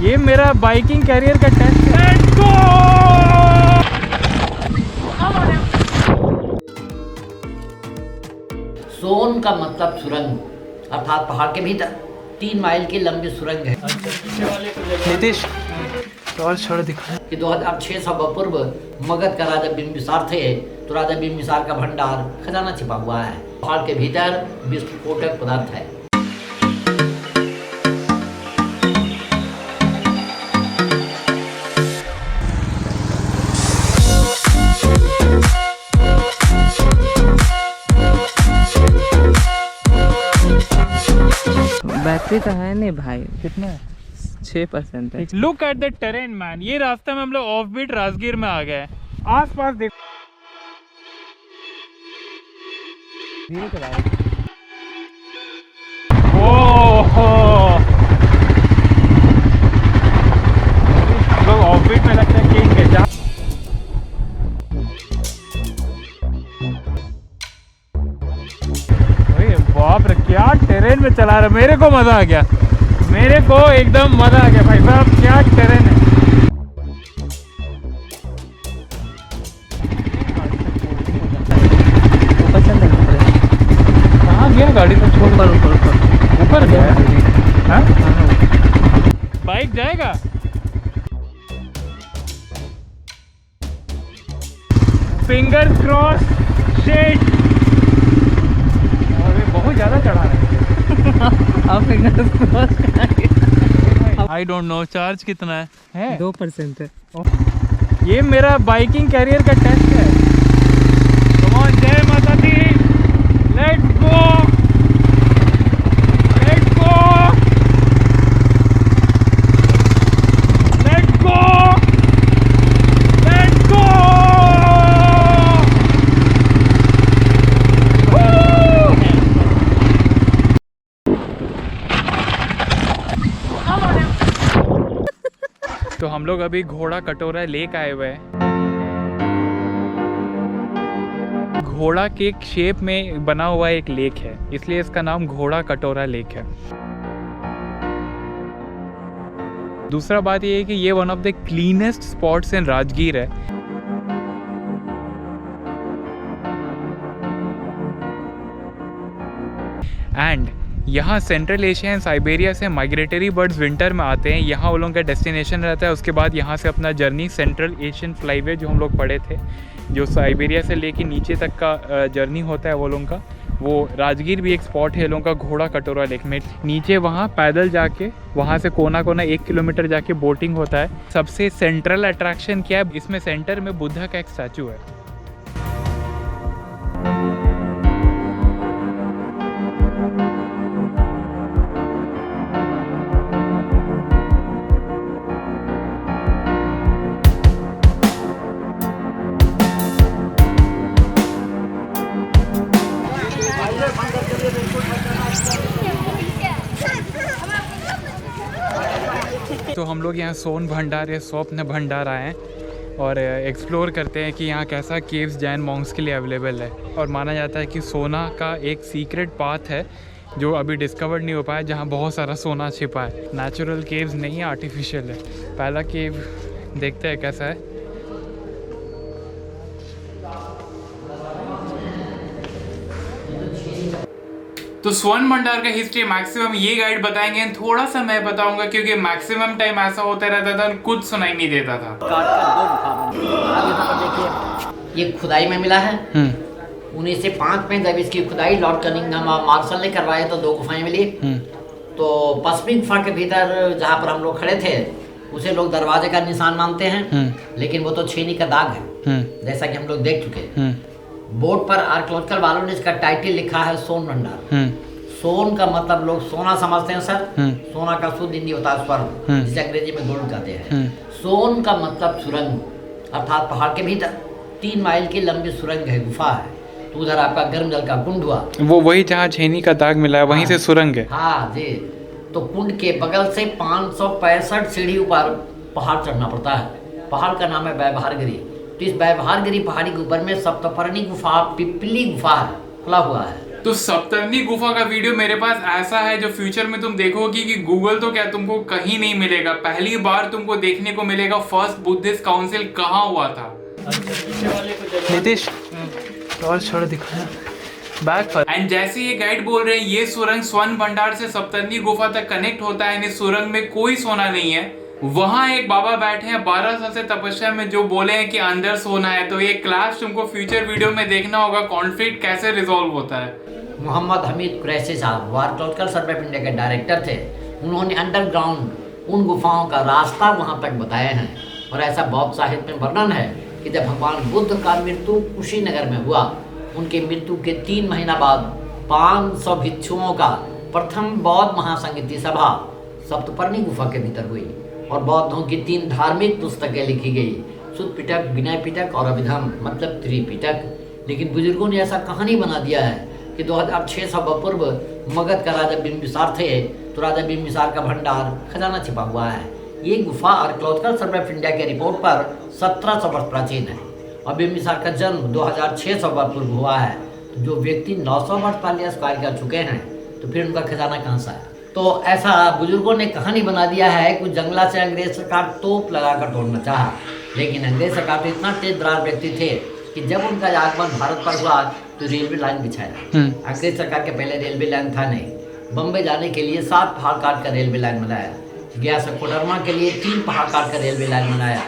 ये मेरा biking career का टेस्ट है। Let's go. सोन का मतलब सुरंग, अर्थात पहाड़ के भीतर 3 माइल की लंबी सुरंग है। नीतीश और छोड़ दिखा कि 2600 पूर्व मगध का राजा बिंबिसार थे, तो राजा बिंबिसार का भंडार खजाना छिपा हुआ है। पहाड़ के भीतर विस्फोटक पदार्थ है। बैटरी तो है नहीं भाई, कितना है? 6% है। Look at the terrain man. ये रास्ते में हम लोग ऑफ बीट राजगीर में आ गए। आस पास देखो, धीरे चलाओ। हम लोग ऑफ बीट में लगता है किंग है। अरे बाप रे, क्या टेरेन में चला रहा है। मेरे को मजा आ गया, मेरे को एकदम मजा आ गया भाई साहब। क्या टेरेन है। कहाँ गया गाड़ी तो? छोड़ ऊपर गया। हाँ? बाइक जाएगा। फिंगर क्रॉस शेट। और ये बहुत ज्यादा चढ़ा रहे हैं। आई डोंट नो चार्ज कितना है? 2% है। ये मेरा बाइकिंग कैरियर का टेस्ट है। कम ऑन, जय माता दी। Let's go, let's go, let's go, let's go. तो हम लोग अभी घोड़ा कटोरा लेक आए हुए हैं। घोड़ा के शेप में बना हुआ एक लेक है, इसलिए इसका नाम घोड़ा कटोरा लेक है। दूसरा बात ये है कि ये one of the cleanest spots इन राजगीर है। एंड यहाँ सेंट्रल एशिया एंड साइबेरिया से माइग्रेटरी बर्ड्स विंटर में आते हैं। यहाँ वो लोगों का डेस्टिनेशन रहता है। उसके बाद यहाँ से अपना जर्नी सेंट्रल एशियन फ्लाईवे जो हम लोग पढ़े थे, जो साइबेरिया से लेके नीचे तक का जर्नी होता है वो लोगों का, वो राजगीर भी एक स्पॉट है लोगों का घोड़ा कटोरा लेक में। नीचे वहाँ पैदल जाके वहाँ से कोना कोना 1 किलोमीटर जाके बोटिंग होता है। सबसे सेंट्रल अट्रैक्शन क्या है, इसमें सेंटर में बुद्धा का एक स्टैचू है। तो हम लोग यहाँ सोन भंडार या स्वप्न भंडार आए हैं और एक्सप्लोर करते हैं कि यहाँ कैसा केव्स जैन मॉन्क्स के लिए अवेलेबल है। और माना जाता है कि सोना का एक सीक्रेट पाथ है जो अभी डिस्कवर नहीं हो पाया, जहाँ बहुत सारा सोना छिपा है। नेचुरल केव्स नहीं है, आर्टिफिशियल है। पहला केव देखते हैं कैसा है। तो स्वर्ण भंडार का हिस्ट्री मैक्सिमम ये गाइड बताएंगे, थोड़ा सा मैं बताऊंगा क्योंकि मैक्सिमम टाइम ऐसा होता रहता था कुछ सुनाई नहीं देता था। देखिए, ये खुदाई में मिला है। 1905 में जब इसकी खुदाई लॉर्ड कनिंघम मार्शल ने करवाई तो 2 गुफाएं मिली। तो पश्चिमी गुफा के भीतर जहाँ पर हम लोग खड़े थे उसे लोग दरवाजे का निशान मानते हैं, लेकिन वो तो छेनी का दाग है, जैसा कि हम लोग देख चुके। बोर्ड पर आर्कियोलॉजिकल वालों ने इसका टाइटल लिखा है सोन भंडार। सोन का मतलब लोग सोना समझते हैं सर। सोना का शुद्ध हिंदी होता है स्वर्ण, जिसे अंग्रेजी में गोल्ड कहते हैं। सोन का मतलब सुरंग, अर्थात पहाड़ के भीतर 3 माइल की लंबी सुरंग है, गुफा है। तो उधर आपका गर्म जल का कुंड हुआ, वो वही जहाँ छेनी का दाग मिला है, वहीं से सुरंग है। हाँ जी। तो कुंड के बगल से 565 सीढ़ी ऊपर पहाड़ चढ़ना पड़ता है। पहाड़ का नाम है व्यवहारगिरी। तो इस व्यवहारगिरी पहाड़ी के ऊपर में सप्तपर्णी गुफा, पिपली गुफा है, खुला हुआ है। तो सप्तरनी गुफा का वीडियो मेरे पास ऐसा है जो फ्यूचर में तुम देखोगे कि गूगल तो क्या तुमको कहीं नहीं मिलेगा, पहली बार तुमको देखने को मिलेगा फर्स्ट बुद्धिस्ट काउंसिल कहाँ हुआ था। नीतीश और छोड़ दिखाना बैक पर। एंड जैसे ये गाइड बोल रहे हैं ये सुरंग स्वर्ण भंडार से सप्तरनी गुफा तक कनेक्ट होता है। इस सुरंग में कोई सोना नहीं है। वहाँ एक बाबा बैठे हैं 12 साल से तपस्या में जो बोले हैं कि अंदर सोना है। तो ये क्लास तुमको फ्यूचर वीडियो में देखना होगा, कॉन्फ्लिक्ट कैसे रिजॉल्व होता है। मोहम्मद हमीद कुरैशी साहब आर्कियोलॉजिकल सर्वे ऑफ इंडिया के डायरेक्टर थे। उन्होंने अंडरग्राउंड उन गुफाओं का रास्ता वहाँ तक बताए हैं। और ऐसा बौद्ध साहित्य में वर्णन है कि जब भगवान बुद्ध का मृत्यु कुशीनगर में हुआ, उनके मृत्यु के 3 महीना बाद 500 भिक्षुओं का प्रथम बौद्ध महासंगीति सभा सप्तपर्णी गुफा के भीतर हुई और बौद्धों की 3 धार्मिक पुस्तकें लिखी गई, सुत्त पिटक, विनय पिटक और अभिधम मतलब त्रिपिटक। लेकिन बुजुर्गों ने ऐसा कहानी बना दिया है कि 2600 पूर्व मगध का राजा बिम्बिसार थे, तो राजा बिम्बिसार का भंडार खजाना छिपा हुआ है। ये गुफा आर्कियोलॉजिकल सर्वे ऑफ इंडिया के रिपोर्ट पर 1700 वर्ष प्राचीन है और बिम्बिसार का जन्म 2600 वर्ष पूर्व हुआ है। जो व्यक्ति 900 वर्ष पहले स्क्वायर कर चुके हैं, तो फिर उनका खजाना कहाँ से आया? तो ऐसा बुजुर्गों ने कहानी बना दिया है कि जंगला से अंग्रेज सरकार तोप लगाकर तोड़ना चाहा, लेकिन अंग्रेज सरकार तो इतना तेज दरार व्यक्ति थे कि जब उनका आगमन भारत पर हुआ तो रेलवे लाइन बिछाया। अंग्रेज सरकार के पहले रेलवे लाइन था नहीं। बम्बे जाने के लिए 7 पहाड़ काट कर रेलवे लाइन बनाया, गया से कोडरमा के लिए 3 पहाड़ काट कर रेलवे लाइन बनाया।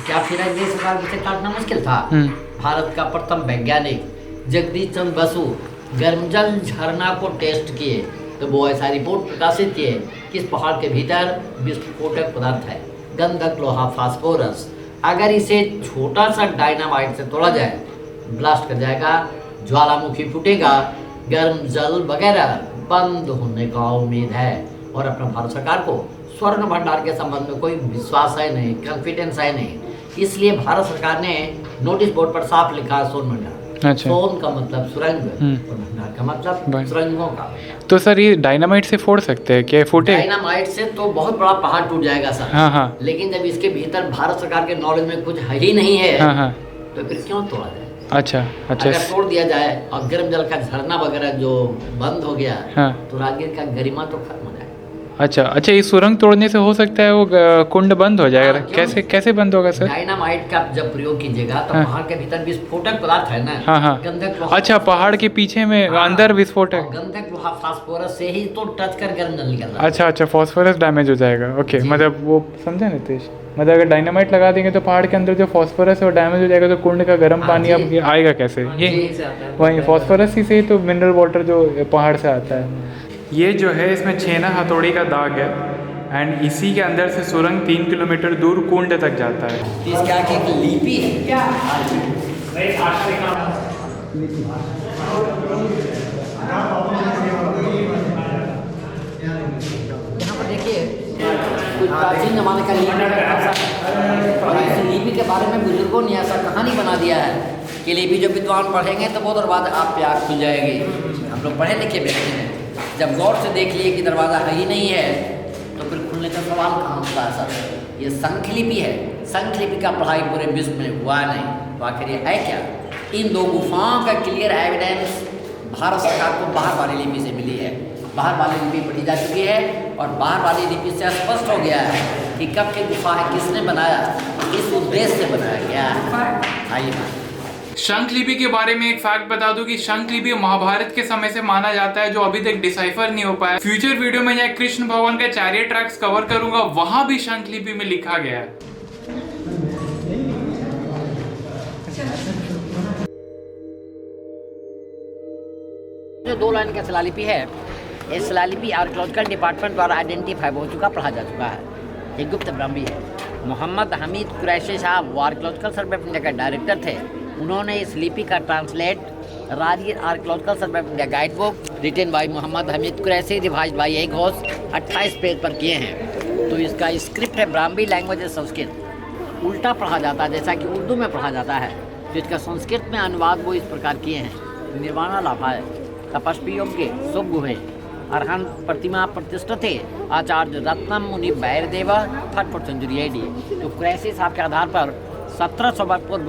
क्या फिर अंग्रेज सरकार को काटना मुश्किल था? भारत का प्रथम वैज्ञानिक जगदीश चंद्र बसु गर्मजल झरना को टेस्ट किए तो वो ऐसा रिपोर्ट प्रकाशित किए कि इस पहाड़ के भीतर विस्फोटक पदार्थ है, गंधक, लोहा, फास्फोरस। अगर इसे छोटा सा डायनामाइट से तोड़ा जाए, ब्लास्ट कर जाएगा, ज्वालामुखी फूटेगा, गर्म जल वगैरह बंद होने का उम्मीद है। और अपना भारत सरकार को स्वर्ण भंडार के संबंध में कोई विश्वास है नहीं, कॉन्फिडेंस है नहीं, इसलिए भारत सरकार ने नोटिस बोर्ड पर साफ लिखा स्वर्ण भंडार। अच्छा। सोन का मतलब सुरंग और भंडार का मतलब सुरंगों का। तो सर ये डायनामाइट से फोड़ सकते हैं क्या? फूटे डायनामाइट से तो बहुत बड़ा पहाड़ टूट जाएगा सर। हाँ हाँ। लेकिन जब इसके भीतर भारत सरकार के नॉलेज में कुछ है ही नहीं है, हाँ हाँ, तो फिर क्यों तोड़ा जाए? अच्छा अच्छा। अगर तोड़ दिया जाए और गर्म जल का झरना वगैरह जो बंद हो गया, हाँ, तो राजगीर का गरिमा तो खत्म हो जाएगा। अच्छा अच्छा। इस सुरंग तोड़ने से हो सकता है वो कुंड बंद हो जाएगा? हाँ, कैसे कैसे बंद होगा सर? डायनामाइट का जब प्रयोग कीजिएगा तो हाँ, पहाड़ के भीतर विस्फोटक पदार्थ है ना। हाँ हाँ। गंधक, अच्छा, पहाड़ के पीछे में हाँ, अंदर विस्फोटक। गंधक, लोहा, फास्फोरस से ही तो टच कर गर्म जल निकल रहा है। अच्छा अच्छा, फॉस्फोरस डैमेज हो जाएगा। ओके, मतलब वो समझा नीतीश, मतलब अगर डायनामाइट लगा देंगे तो पहाड़ के अंदर जो फॉस्फोरस है वो डैमेज हो जाएगा, तो कुंड का गर्म पानी अब आएगा कैसे? ये वही फॉस्फोरस ही से ही तो मिनरल वाटर जो पहाड़ से आता है। ये जो है इसमें छेना हथौड़ी का दाग है एंड इसी के अंदर से सुरंग 3 किलोमीटर दूर कुंड तक जाता है। इसके आगे एक लिपि है। यहाँ पर देखिए कुछ प्राचीन जमाने का लिपि के बारे में बुजुर्गों ने ऐसा कहानी बना दिया है कि लिपि जो विद्वान पढ़ेंगे तो वो दरवाजा आप पे आँख खुल जाएगी। हम लोग पढ़े लिखे व्यक्ति हैं, जब गौर से देख लिए कि दरवाज़ा है ही नहीं है तो फिर खुलने का सवाल कहाँ उठता है सर? ये संख लिपि है। संख लिपि का पढ़ाई पूरे विश्व में हुआ नहीं, तो आखिर ये है क्या? इन 2 गुफाओं का क्लियर एविडेंस भारत सरकार को बाहर वाली लिपि से मिली है। बाहर वाली लिपि पढ़ी जा चुकी है और बाहर वाली लिपि से स्पष्ट हो गया है कि कब की गुफा है, किसने बनाया, किस उद्देश्य से बनाया गया है। आइए शंख लिपि के बारे में एक फैक्ट बता दूं कि शंख लिपि महाभारत के समय से माना जाता है, जो अभी तक डिसाइफर नहीं हो पाया। फ्यूचर वीडियो में मैं कृष्ण भगवान का चैरियट ट्रैक्स कवर करूंगा, वहां भी शंख लिपि में लिखा गया है। जो 2 लाइन का शिलालिपि है, ये शिलालिपि आर्कियोलॉजिकल डिपार्टमेंट द्वारा आइडेंटिफाई हो चुका, पढ़ा जा चुका है। ये गुप्त ब्राह्मी है। मोहम्मद हमीद कुरैशी साहब वो आर्कियोलॉजिकल सर्वे ऑफ इंडिया के डायरेक्टर थे। उन्होंने इस लिपि का translate Rajgir archaeological survey of India guide book written by Mohammad Hamid Qureshi revise by A Ghosh 28 page पर किए हैं। तो इसका स्क्रिप्ट है ब्राह्मी लैंग्वेज संस्कृत। उल्टा पढ़ा जाता है जैसा कि उर्दू में पढ़ा जाता है, तो इसका संस्कृत में अनुवाद वो इस प्रकार किए हैं। निर्वाणा लाभाय तपस्वी योग्य शुभ गुहे अरहन प्रतिमा प्रतिष्ठित थे आचार्य रत्नम मुनि बैरदेव 3rd सेंचुरी AD। तो कुरैशी साहब के आधार पर 1700 वर्ष पूर्व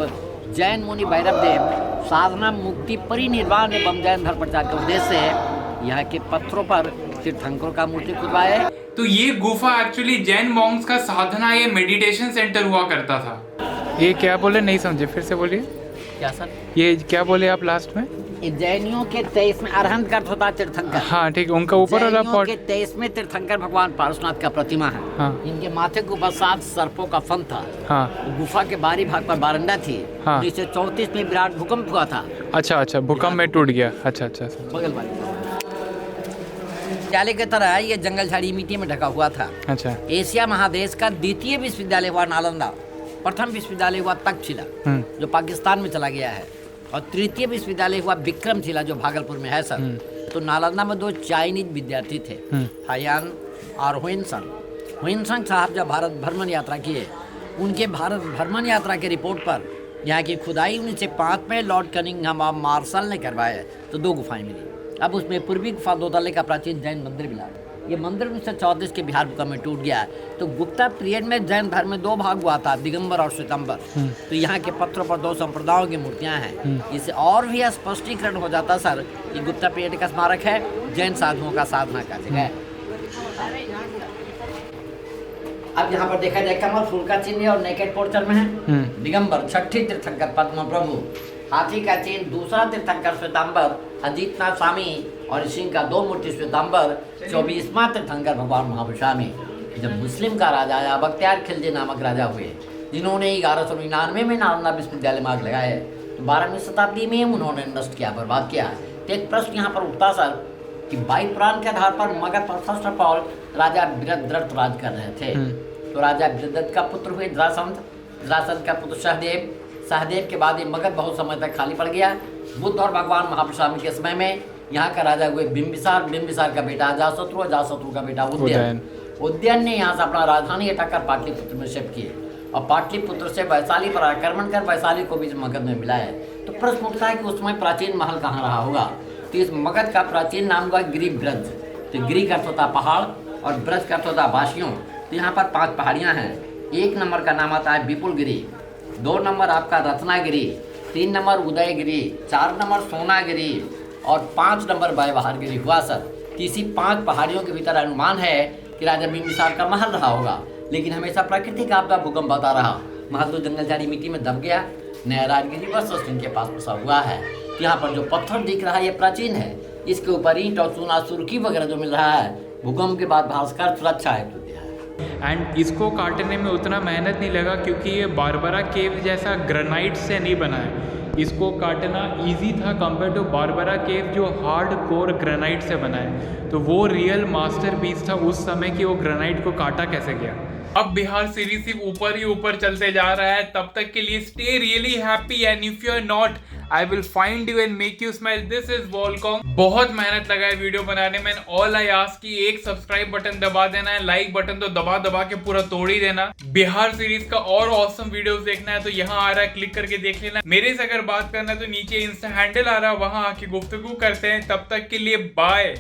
जैन मुनि भैरव देव साधना मुक्ति परिनिर्वाण एवं जैन धर्म प्रचार के उद्देश्य से यहाँ के पत्थरों पर तीर्थंकरों का मूर्ति खुदवाए। तो ये गुफा एक्चुअली जैन मॉन्क्स का साधना या मेडिटेशन सेंटर हुआ करता था। ये क्या बोले, नहीं समझे, फिर से बोलिए। क्या सर? ये क्या बोले आप लास्ट में? जैनियों के 23 में अरहंत का होता तीर्थंकर। हाँ ठीक, उनका ऊपर वाला पॉट के 23 में तीर्थंकर भगवान पारसनाथ का प्रतिमा है। हाँ। इनके माथे के ऊपर 7 सर्पों का फन था। हाँ। गुफा के बाहरी भाग पर बारंडा थी। हाँ। 1934 में विराट भूकंप हुआ था। अच्छा, भूकंप में टूट गया। अच्छा। बगल वाले विद्यालय की तरह ये जंगल झाड़ी मिट्टी में ढका हुआ था। अच्छा। एशिया महादेश का द्वितीय विश्वविद्यालय हुआ नालंदा, प्रथम विश्वविद्यालय हुआ तक्षशिला जो पाकिस्तान में चला गया है, और तृतीय विश्वविद्यालय हुआ विक्रमशिला जो भागलपुर में है सर। तो नालंदा में 2 चाइनीज विद्यार्थी थे, हायान और हुइनसंग साहब जब भारत भ्रमण यात्रा किए, उनके भारत भ्रमण यात्रा के रिपोर्ट पर यहाँ की खुदाई 1905 में लॉर्ड कनिंघम और मार्शल ने करवाया। तो 2 गुफाएं मिली। अब उसमें पूर्वी गुफा 2 तल्ले का प्राचीन जैन मंदिर मिला। ये मंदिर 1934 के बिहार भूकंप में टूट गया। तो गुप्ता पीरियड में जैन धर्म में 2 भाग हुआ था, दिगंबर और श्वेतांबर। तो यहाँ के पत्थरों पर 2 संप्रदायों की मूर्तियाँ हैं। इससे और भी स्पष्टीकरण हो जाता सर कि गुप्ता पीरियड का स्मारक है, जैन साधुओं का साधना का जगह है। अब यहाँ पर देखा जाए कमल फूल का चिन्ह और नेकेड पोर्चर में है दिगंबर, छठी तीर्थंकर पद्म प्रभु, हाथी का चिन्ह दूसरा तीर्थंकर श्वेतांबर अजीतनाथ स्वामी, और सिंह का 2 मूर्ति श्वेतांबर 24वां तीर्थंकर भगवान महावीर स्वामी। जब मुस्लिम का राजा आया बख्तियार खिलजी नामक राजा हुए, जिन्होंने 1199 में नालंदा विश्वविद्यालय मार्ग लगाए, तो 12वीं शताब्दी में उन्होंने नष्ट किया, बर्बाद किया। तो एक प्रश्न यहाँ पर उठता सर कि वायु पुराण के आधार पर मगध पर फर्स्ट ऑफ ऑल राजा बृहद्रथ राज कर रहे थे। तो राजा बृहद्रथ का पुत्र हुए जरासंध का पुत्र सहदेव के बाद ये मगध बहुत समय तक खाली पड़ गया। बुद्ध और भगवान महावीर स्वामी के समय में यहाँ का राजा हुए बिंबिसार का बेटा अजातशत्रु का बेटा उदयन ने यहाँ से अपना राजधानी हटाकर पाटलिपुत्र में शिफ्ट किए, और पाटलिपुत्र से वैशाली पर आक्रमण कर वैशाली को भी मगध में मिलाया। तो प्रश्न उठता है कि उस समय प्राचीन महल कहाँ रहा होगा। तो इस मगध का प्राचीन नाम हुआ गिरिब्रज। तो गिरि का अर्थ होता पहाड़ और ब्रज का अर्थ होता वासियों। तो यहाँ पर 5 पहाड़ियाँ हैं। 1 नंबर का नाम आता है विपुलगिरी, 2 नंबर आपका रत्नागिरी, 3 नंबर उदयगिरी, 4 नंबर सोनागिरी और 5 नंबर व्यवहारगिरी हुआ सर। तो इसी 5 पहाड़ियों के भीतर अनुमान है कि राजा बिंबिसार का महल रहा होगा। लेकिन हमेशा प्राकृतिक आपदा भूकंप आता रहा, महल तो जंगल झाड़ी मिट्टी में दब गया। नया राजगिरी बस इनके पास बसा हुआ है। तो यहाँ पर जो पत्थर दिख रहा है ये प्राचीन है, इसके ऊपर ईंट और चूना सुर्खी वगैरह जो मिल रहा है भूकंप के बाद भास्कर सुरक्षा है। एंड इसको काटने में उतना मेहनत नहीं लगा क्योंकि ये बारबरा केव जैसा ग्रेनाइट से नहीं बना है। इसको काटना इजी था कंपेयर टू बारबरा केव जो हार्ड कोर ग्रेनाइट से बना है। तो वो रियल मास्टरपीस था उस समय कि वो ग्रेनाइट को काटा कैसे गया। अब बिहार सीरीज सिर्फ ऊपर ही ऊपर चलते जा रहा है। तब तक के लिए stay really happy and if you are not I will find you and make you smile. This is वॉलकॉम। बहुत मेहनत लगा है वीडियो बनाने में। ऑल आई आस्क कि एक सब्सक्राइब बटन दबा देना है, लाइक बटन तो दबा के पूरा तोड़ ही देना। बिहार सीरीज का और ऑसम वीडियोस देखना है तो यहाँ आ रहा है, क्लिक करके देख लेना। मेरे से अगर बात करना है तो नीचे इंस्टा हैंडल आ रहा है, वहां आके गुफ्तगू करते हैं। तब तक के लिए बाय।